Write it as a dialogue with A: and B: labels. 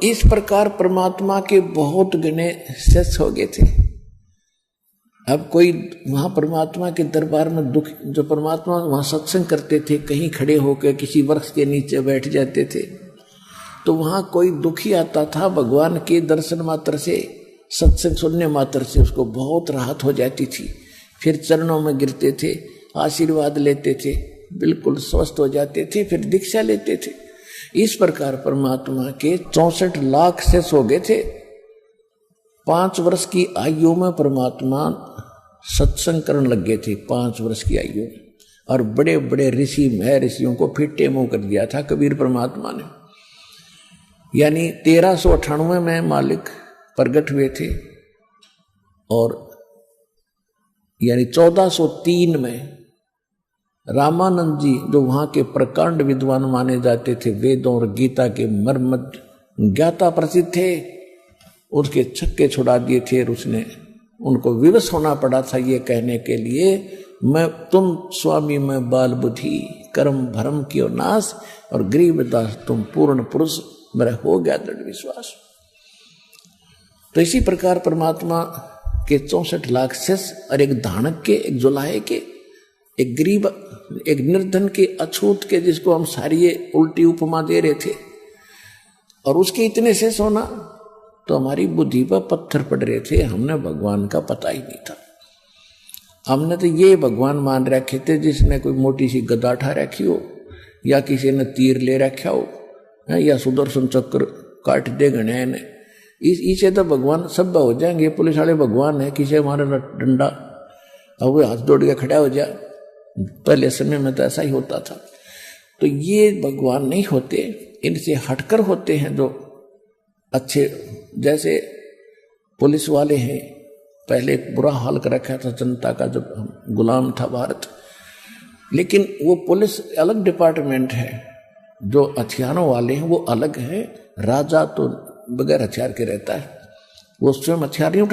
A: इस प्रकार परमात्मा के बहुत गणे शेष हो गए थे। अब कोई वहां परमात्मा के दरबार में दुख, जो परमात्मा वहां सत्संग करते थे, कहीं खड़े होकर किसी वृक्ष के नीचे बैठ जाते थे, तो वहां कोई दुखी आता था, भगवान के दर्शन मात्र से, सत्संग सुनने मात्र से उसको बहुत राहत हो जाती थी। फिर चरणों में गिरते थे, आशीर्वाद लेते थे, बिल्कुल स्वस्थ हो जाते थे, फिर दीक्षा लेते थे। इस प्रकार परमात्मा के 64 लाख शेष हो गए थे। 5 वर्ष की आयु में परमात्मा सत्संग करने लग गए थे, 5 वर्ष की आयु में। और बड़े बड़े ऋषि ऋषियों को फिट्टे मुंह कर दिया था कबीर परमात्मा ने। यानी 1398 में मालिक प्रगट हुए थे और यानी 1403 में रामानंद जी, जो वहां के प्रकांड विद्वान माने जाते थे, वेदों और गीता के मर्म ज्ञाता प्रसिद्ध थे, उसके छक्के छुड़ा दिए थे। और उसने उनको विवश होना पड़ा था ये कहने के लिए, मैं तुम स्वामी मैं बाल बुद्धि, कर्म भरम कियो नाश, और गरीब दास तुम पूर्ण पुरुष, मेरा हो गया दृढ़ विश्वास। तो इसी प्रकार परमात्मा के 64 लाख शेष और एक धानक के, एक जुलाहे के, एक गरीब, एक निर्धन के, अछूत के, जिसको हम सारी उल्टी उपमा दे रहे थे, और उसके इतने शेष होना, तो हमारी बुद्धि पर पत्थर पड़ रहे थे। हमने भगवान का पता ही नहीं था। हमने तो ये भगवान मान रखे थे जिसने कोई मोटी सी गदा उठा रखी हो, या किसी ने तीर ले रखा हो, या सुदर्शन चक्र काट दे गणे ने, इसे तो भगवान सब हो जाएंगे। पुलिस वाले भगवान है, किसी हमारा डंडा और वो हाथ जोड़ के खड़ा हो जाए। पहले समय में तो ऐसा ही होता था। तो ये भगवान नहीं होते, इनसे हटकर होते हैं जो अच्छे। जैसे पुलिस वाले हैं, पहले बुरा हाल कर रखा था जनता का, जब गुलाम था भारत। लेकिन वो पुलिस अलग डिपार्टमेंट है, जो हथियारों वाले हैं वो अलग है। राजा तो बगैर हथियार के रहता है, वो स्वयं हथियार नहीं